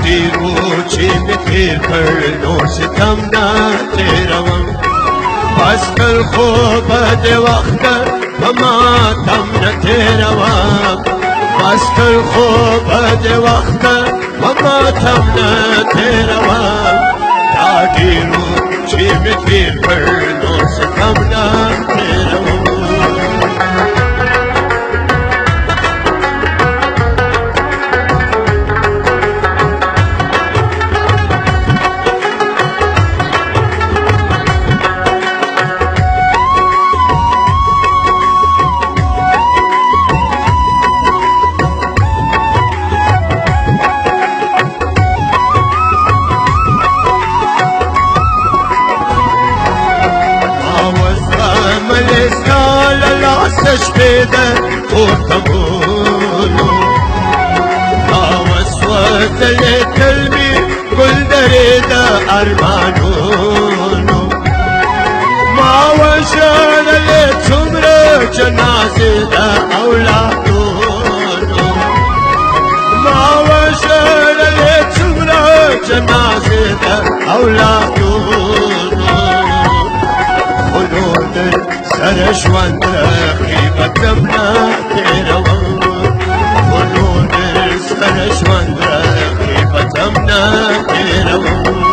ډېرو چې مې تېر کړ نور ستم نه تېروم بس کړ خوبه د وخته په ماتم نه تېروم بس کړ خوبه د وخته په ماتم نه تېروم دا ډېرو چې مې تېر کړ نور ستم نه تېروم شپېده پورته بولو ما وسوتلې قلبي ګل درې د ارمانونو ما وژړلې څومره جنازې د اولادونو ما وژړلې څومره جنازې د اولادونو خو نور در سره ژوند خیبتم نه تېروم خو نور در سره ژوند خیبتم نه تېروم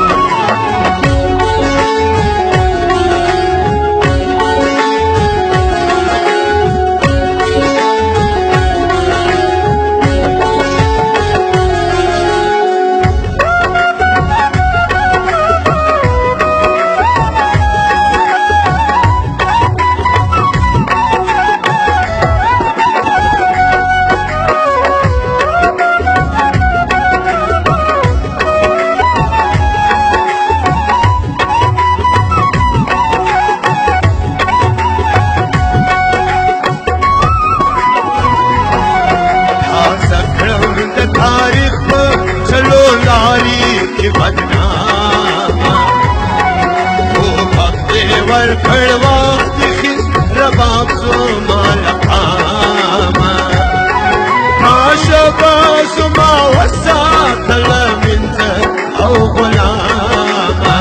ورکړ وخت خیز رباب زما لقامه عاشقه زما وساتله منته او غلامه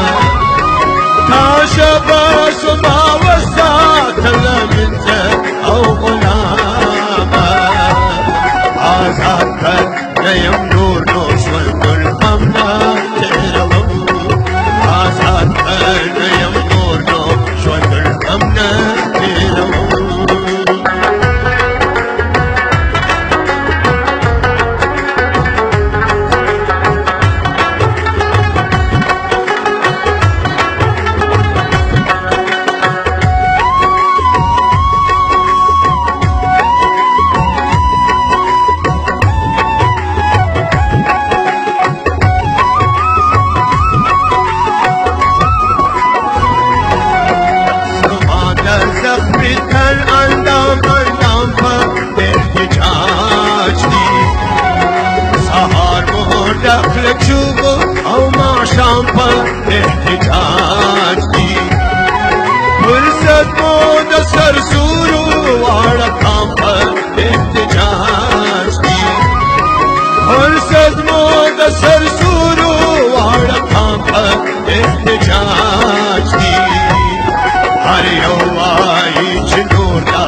عاشقه زما وساتله منته او غلامه آزاد کړ نه یم نور نو ژوند الغم نه تېروم آزاد کړ نه یم I'm not alone. لکشوبو او ما شام پر احتجاج دی فرصت مو د سرسورو واړه کام پر احتجاج دی فرصت مو د سرسورو واړه کام پر احتجاج دی هر یو وایي چې نور دا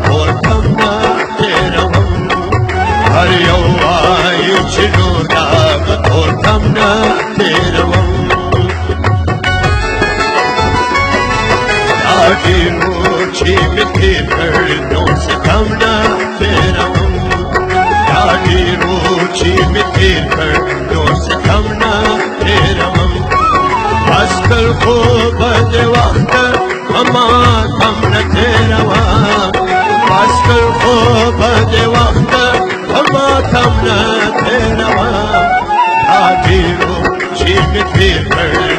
ټول کم نه تېروم هر یو وایي چې نور دا ټول کم نه تېروم دا ډېرو چې مې تېر کړ نور څه کم نه تېروم دا ډېرو چې مې تېر کړ نور څه کم نه تېروم بس کړ خوبه د وخته ما کم نه تېروم بس کړ خوبه د وخته ما کم نه تېروم دا ډېرو چې مې تېر کړ